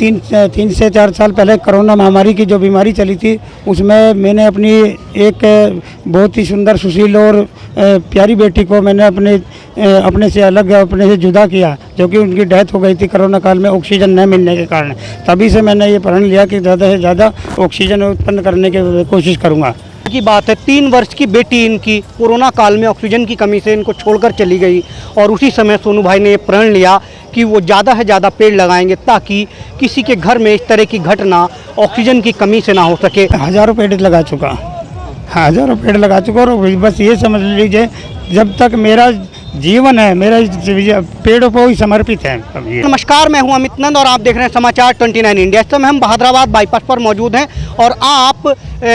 तीन से 4 साल पहले कोरोना महामारी की जो बीमारी चली थी, उसमें मैंने अपनी एक बहुत ही सुंदर सुशील और प्यारी बेटी को मैंने अपने से अलग, अपने से जुदा किया, जो कि उनकी डेथ हो गई थी कोरोना काल में ऑक्सीजन न मिलने के कारण। तभी से मैंने ये प्रण लिया कि ज़्यादा से ज़्यादा ऑक्सीजन उत्पन्न करने की कोशिश करूँगा। की बात है, 3 वर्ष की बेटी इनकी कोरोना काल में ऑक्सीजन की कमी से इनको छोड़कर चली गई और उसी समय सोनू भाई ने ये प्रण लिया कि वो ज़्यादा से ज़्यादा पेड़ लगाएंगे ताकि किसी के घर में इस तरह की घटना ऑक्सीजन की कमी से ना हो सके। हज़ारों पेड़ लगा चुका, हज़ारों पेड़ लगा चुका और बस ये समझ लीजिए जब तक मेरा जीवन है, मेरा पेड़ों को ही समर्पित है। नमस्कार, मैं हूं अमित नंद और आप देख रहे हैं समाचार 29 इंडिया। इस समय हम बहादुराबाद बाईपास पर मौजूद हैं और आप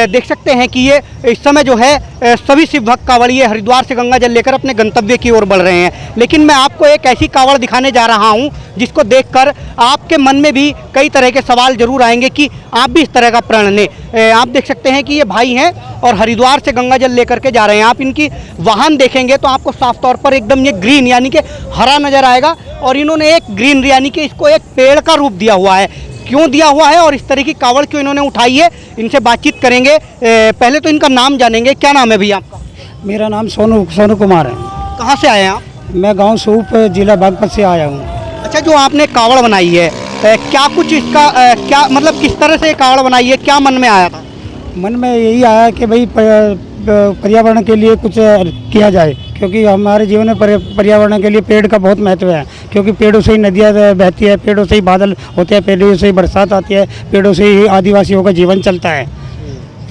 देख सकते हैं कि ये इस समय जो है सभी शिव भक्त कांवड़िए हरिद्वार से गंगा जल लेकर अपने गंतव्य की ओर बढ़ रहे हैं। लेकिन मैं आपको एक ऐसी कांवड़ दिखाने जा रहा हूं जिसको देखकर आपके मन में भी कई तरह के सवाल जरूर आएंगे कि आप भी इस तरह का प्रण लें। आप देख सकते हैं कि ये भाई हैं और हरिद्वार से गंगा जल लेकर के जा रहे हैं। आप इनकी वाहन देखेंगे तो आपको साफ तौर पर एकदम ये ग्रीन यानी कि हरा नज़र आएगा और इन्होंने एक ग्रीन यानी कि इसको एक पेड़ का रूप दिया हुआ है। क्यों दिया हुआ है और इस तरह की कांवड़ क्यों इन्होंने उठाई है, इनसे बातचीत करेंगे। पहले तो इनका नाम जानेंगे। क्या नाम है भैया आपका? मेरा नाम सोनू कुमार है। कहाँ से आए हैं आप? मैं गांव सूप जिला बागपत से आया हूँ। अच्छा, जो आपने कांवड़ बनाई है क्या कुछ इसका क्या मतलब किस तरह से कांवड़ बनाई है, क्या मन में आया था? मन में यही आया कि भाई पर्यावरण के लिए कुछ किया जाए, क्योंकि हमारे जीवन में पर्यावरण के लिए पेड़ का बहुत महत्व है। क्योंकि पेड़ों से ही नदियाँ बहती है, पेड़ों से ही बादल होते हैं, पेड़ों से ही बरसात आती है, पेड़ों से ही आदिवासियों का जीवन चलता है।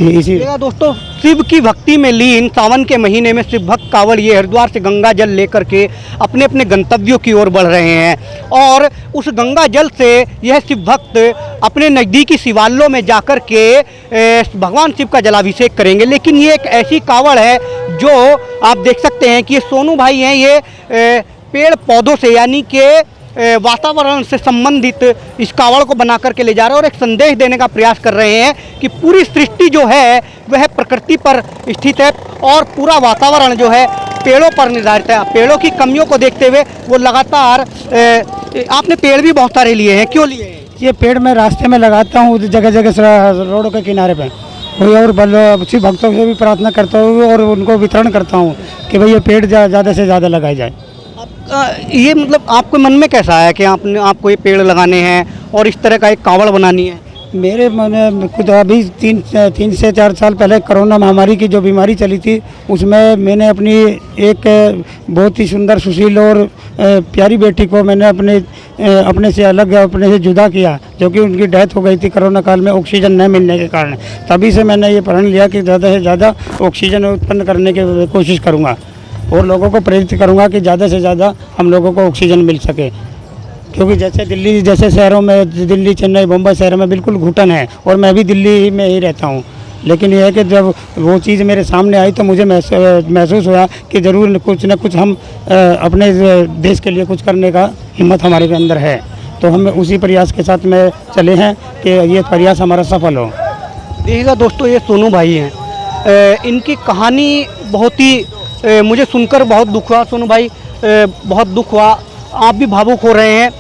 इसी दोस्तों, शिव की भक्ति में लीन सावन के महीने में शिव भक्त कांवड़िए हरिद्वार से गंगा जल लेकर के अपने अपने गंतव्यों की ओर बढ़ रहे हैं और उस गंगा जल से यह शिव भक्त अपने नज़दीकी शिवालयों में जाकर के भगवान शिव का जलाभिषेक करेंगे। लेकिन ये एक ऐसी कांवड़ है जो आप देख सकते हैं कि ये सोनू भाई हैं, ये पेड़ पौधों से यानी कि वातावरण से संबंधित इस कांवड़ को बना करके ले जा रहे हैं और एक संदेश देने का प्रयास कर रहे हैं कि पूरी सृष्टि जो है वह प्रकृति पर स्थित है और पूरा वातावरण जो है पेड़ों पर निर्धारित है। पेड़ों की कमियों को देखते हुए वो लगातार आपने पेड़ भी बहुत सारे लिए हैं, क्यों लिए हैं? ये पेड़ मैं रास्ते में लगाता हूँ, जगह जगह रोडों के किनारे पे, और शिव भक्तों से भी प्रार्थना करता हूँ और उनको वितरण करता हूँ कि भाई ये पेड़ ज़्यादा से ज़्यादा लगाए जाए। ये मतलब आपके मन में कैसा आया कि आपको ये पेड़ लगाने हैं और इस तरह का एक कांवड़ बनानी है? मेरे मन में खुद अभी 3 से 4 साल पहले कोरोना महामारी की जो बीमारी चली थी, उसमें मैंने अपनी एक बहुत ही सुंदर सुशील और प्यारी बेटी को मैंने अपने से अलग, अपने से जुदा किया, जो कि उनकी डेथ हो गई थी कोरोना काल में ऑक्सीजन न मिलने के कारण। तभी से मैंने ये प्रण लिया कि ज़्यादा से ज़्यादा ऑक्सीजन उत्पन्न करने की कोशिश करूँगा और लोगों को प्रेरित करूँगा कि ज़्यादा से ज़्यादा हम लोगों को ऑक्सीजन मिल सके। क्योंकि जैसे दिल्ली जैसे शहरों में, दिल्ली, चेन्नई, मुंबई शहरों में बिल्कुल घुटन है और मैं भी दिल्ली में ही रहता हूँ। लेकिन यह है कि जब वो चीज़ मेरे सामने आई तो मुझे महसूस हुआ कि ज़रूर कुछ न कुछ हम अपने देश के लिए कुछ करने का हिम्मत हमारे के अंदर है। तो हम उसी प्रयास के साथ में चले हैं कि ये प्रयास हमारा सफल हो। देखिएगा दोस्तों, ये सोनू भाई हैं। इनकी कहानी बहुत ही मुझे सुनकर बहुत दुख हुआ। सोनू भाई, बहुत दुख हुआ, आप भी भावुक हो रहे हैं।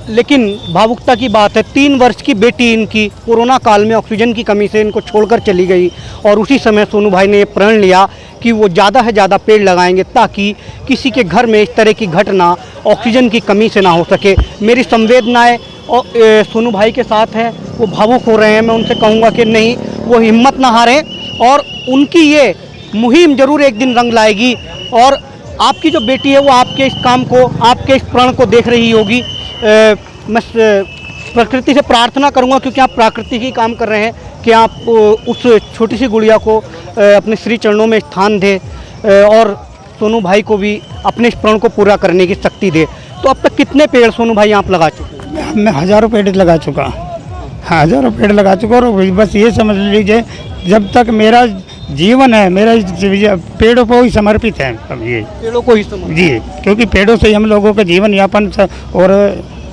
लेकिन भावुकता की बात है, 3 वर्ष की बेटी इनकी कोरोना काल में ऑक्सीजन की कमी से इनको छोड़कर चली गई और उसी समय सोनू भाई ने ये प्रण लिया कि वो ज़्यादा से ज़्यादा पेड़ लगाएंगे ताकि किसी के घर में इस तरह की घटना ऑक्सीजन की कमी से ना हो सके। मेरी संवेदनाएं सोनू भाई के साथ हैं, वो भावुक हो रहे हैं। मैं उनसे कहूँगा कि नहीं, वो हिम्मत ना हारें और उनकी ये मुहिम ज़रूर एक दिन रंग लाएगी और आपकी जो बेटी है वो आपके इस काम को, आपके इस प्रण को देख रही होगी। मैं प्रकृति से प्रार्थना करूंगा, क्योंकि आप प्राकृतिक ही काम कर रहे हैं, कि आप उस छोटी सी गुड़िया को अपने श्री चरणों में स्थान दे और सोनू भाई को भी अपने इस प्रण को पूरा करने की शक्ति दे। तो अब तक कितने पेड़ सोनू भाई आप लगा चुके हैं? मैं हज़ारों पेड़ लगा चुका, हज़ारों पेड़ लगा चुका और बस ये समझ लीजिए जब तक मेरा जीवन है, मेरा पेड़ों को ही समर्पित है। अब ये पेड़ों को ही समर्पित जी, क्योंकि पेड़ों से ही हम लोगों का जीवन यापन और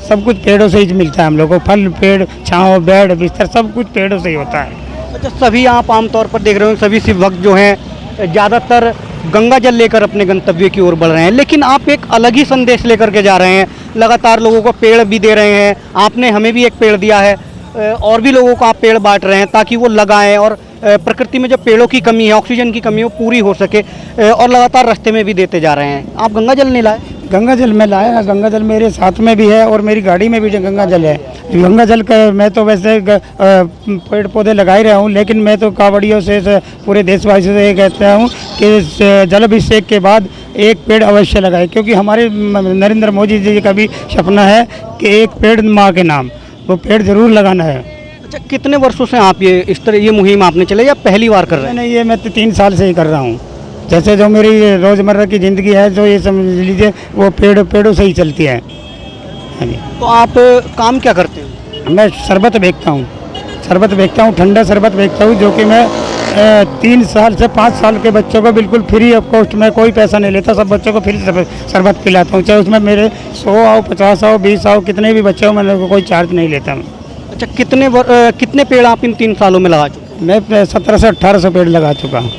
सब कुछ पेड़ों से ही मिलता है। हम लोगों को फल, पेड़, छाँव, बेड, बिस्तर सब कुछ पेड़ों से ही होता है। अच्छा, सभी आप आमतौर पर देख रहे हो, सभी शिव भक्त जो हैं ज़्यादातर गंगा जल लेकर अपने गंतव्य की ओर बढ़ रहे हैं, लेकिन आप एक अलग ही संदेश लेकर के जा रहे हैं। लगातार लोगों को पेड़ भी दे रहे हैं, आपने हमें भी एक पेड़ दिया है, और भी लोगों को आप पेड़ बांट रहे हैं ताकि वो लगाएं और प्रकृति में जो पेड़ों की कमी है, ऑक्सीजन की कमी है, वो पूरी हो सके, और लगातार रास्ते में भी देते जा रहे हैं। आप गंगा जल नहीं लाए? गंगा जल मैं लाया, गंगा जल मेरे साथ में भी है और मेरी गाड़ी में भी जो गंगा जल है। गंगा जल का मैं तो वैसे पेड़ पौधे लगाए रहा हूँ, लेकिन मैं तो कांवड़ियों से पूरे देशवासियों से ये कहता हूँ कि जल अभिषेक के बाद एक पेड़ अवश्य लगाए, क्योंकि हमारे नरेंद्र मोदी जी का भी सपना है कि एक पेड़ माँ के नाम, वो पेड़ जरूर लगाना है। अच्छा, कितने वर्षों से आप ये मुहिम आपने चले या पहली बार कर रहे हैं? नहीं, ये मैं तो 3 साल से ही कर रहा हूँ। जैसे जो मेरी रोज़मर्रा की ज़िंदगी है, जो ये समझ लीजिए वो पेड़ों से ही चलती है। हाँ जी। तो आप काम क्या करते हैं? मैं शरबत बेचता हूँ, ठंडा शरबत बेचता हूँ, जो कि मैं 3 साल से 5 साल के बच्चों को बिल्कुल फ्री ऑफ कॉस्ट में, कोई पैसा नहीं लेता, सब बच्चों को फ्री शरबत पिलाता हूँ। चाहे उसमें मेरे 100 आओ, 50 आओ, 20 आओ, कितने भी बच्चे हो, मैं कोई चार्ज नहीं लेता मैं। अच्छा, कितने पेड़ आप इन 3 सालों में लगा चुके हैं? मैं 1700 से 1800 पेड़ लगा चुका हूँ।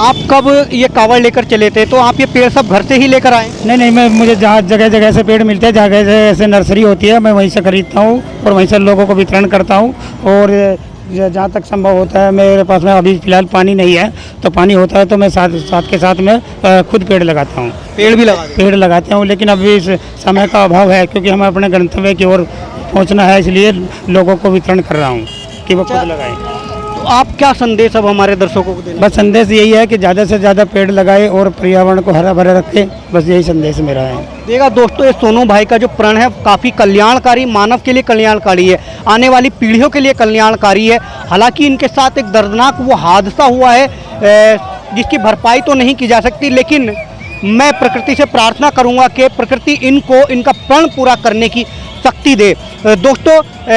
आप कब ये कावड़ लेकर चले थे, तो आप ये पेड़ सब घर से ही लेकर आए? नहीं, मैं मुझे जहाँ जगह जगह से पेड़ मिलते हैं, जगह से ऐसे नर्सरी होती है, मैं वहीं से खरीदता हूँ और वहीं से लोगों को वितरण करता हूँ। और जहाँ तक संभव होता है, मेरे पास में अभी फ़िलहाल पानी नहीं है, तो पानी होता है तो मैं साथ के साथ में खुद पेड़ लगाता हूँ। पेड़ लगाते हूँ, लेकिन अभी इस समय का अभाव है, क्योंकि हमें अपने गंतव्य की ओर पहुँचना है, इसलिए लोगों को वितरण कर रहा हूँ कि वो खुद लगाएं। तो आप क्या संदेश अब हमारे दर्शकों को दें? बस संदेश यही है कि ज़्यादा से ज़्यादा पेड़ लगाए और पर्यावरण को हरा भरा रखें, बस यही संदेश मेरा है। देखा दोस्तों, ये सोनू भाई का जो प्रण है काफ़ी कल्याणकारी, मानव के लिए कल्याणकारी है, आने वाली पीढ़ियों के लिए कल्याणकारी है। हालांकि इनके साथ एक दर्दनाक वो हादसा हुआ है जिसकी भरपाई तो नहीं की जा सकती, लेकिन मैं प्रकृति से प्रार्थना करूंगा कि प्रकृति इनको इनका प्रण पूरा करने की शक्ति दे। दोस्तों,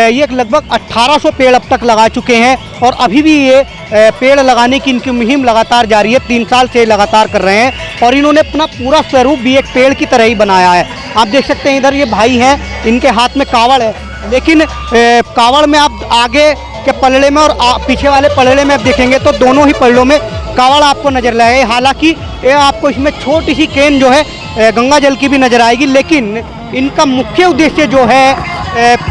ये लगभग 1800 पेड़ अब तक लगा चुके हैं और अभी भी ये पेड़ लगाने की इनकी मुहिम लगातार जारी है। 3 साल से लगातार कर रहे हैं और इन्होंने अपना पूरा स्वरूप भी एक पेड़ की तरह ही बनाया है। आप देख सकते हैं, इधर ये भाई हैं, इनके हाथ में कावड़ है, लेकिन कावड़ में आप आगे के पलड़े में और पीछे वाले पलड़े में आप देखेंगे तो दोनों ही पलड़ों में कावड़ आपको नजर लाएगा। हालांकि ये आपको इसमें छोटी सी केन जो है गंगा जल की भी नजर आएगी, लेकिन इनका मुख्य उद्देश्य जो है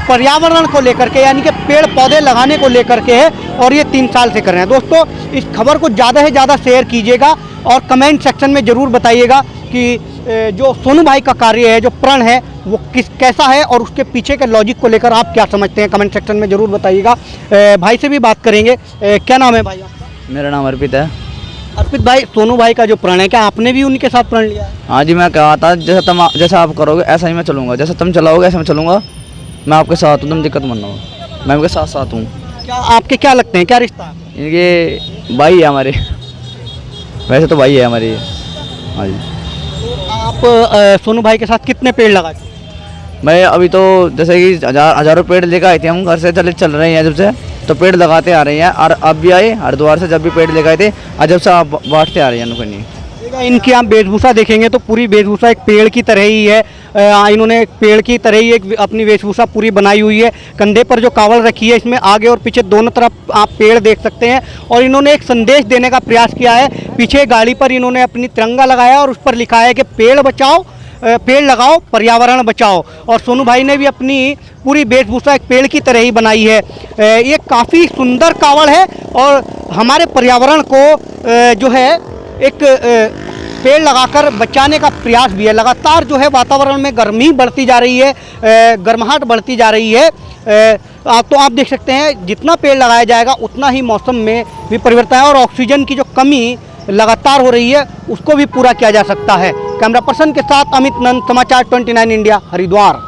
पर्यावरण को लेकर के, यानी कि पेड़ पौधे लगाने को लेकर के है, और ये 3 साल से कर रहे हैं। दोस्तों, इस खबर को ज़्यादा से ज़्यादा शेयर कीजिएगा और कमेंट सेक्शन में ज़रूर बताइएगा कि जो सोनू भाई का कार्य है, जो प्रण है, वो कैसा है और उसके पीछे के लॉजिक को लेकर आप क्या समझते हैं, कमेंट सेक्शन में ज़रूर बताइएगा। भाई से भी बात करेंगे। क्या नाम है भाई आपका? मेरा नाम अर्पित है। अर्पित भाई, सोनू भाई का जो प्रण है, क्या आपने भी उनके साथ प्रण लिया है? हाँ जी, मैं कहा था जैसा आप करोगे ऐसा ही मैं चलूँगा, जैसा तुम चलाओगे ऐसा मैं चलूँगा। मैं आपके साथ हूँ, तुम दिक्कत मत लो, मैं उनके साथ हूँ। क्या आपके क्या लगते हैं, क्या रिश्ता है? इनके भाई है हमारे, वैसे तो भाई है हमारे। हाँ जी। आप सोनू भाई के साथ कितने पेड़ लगा चुके हैं? मैं अभी तो जैसे कि हज़ारों पेड़ लेकर आए थे, हम घर से चल रहे हैं जब से, तो पेड़ लगाते आ रहे हैं। और अब भी आए हरिद्वार से, जब भी पेड़ लेकर आए थे, और जब से आप बांटते आ रहे हैं नुकनी। इनकी आप वेशभूषा देखेंगे तो पूरी वेशभूषा एक पेड़ की तरह ही है। इन्होंने एक पेड़ की तरह ही एक अपनी वेशभूषा पूरी बनाई हुई है। कंधे पर जो कावड़ रखी है, इसमें आगे और पीछे दोनों तरफ आप पेड़ देख सकते हैं, और इन्होंने एक संदेश देने का प्रयास किया है। पीछे गाड़ी पर इन्होंने अपनी तिरंगा लगाया और उस पर लिखा है कि पेड़ बचाओ, पेड़ लगाओ, पर्यावरण बचाओ। और सोनू भाई ने भी अपनी पूरी वेशभूषा एक पेड़ की तरह ही बनाई है। ये काफ़ी सुंदर कावड़ है और हमारे पर्यावरण को जो है एक पेड़ लगाकर बचाने का प्रयास भी है। लगातार जो है वातावरण में गर्मी बढ़ती जा रही है, गर्माहट बढ़ती जा रही है। तो आप देख सकते हैं, जितना पेड़ लगाया जाएगा उतना ही मौसम में भी परिवर्तन है और ऑक्सीजन की जो कमी लगातार हो रही है उसको भी पूरा किया जा सकता है। कैमरा पर्सन के साथ अमित नंद, समाचार 29 इंडिया, हरिद्वार।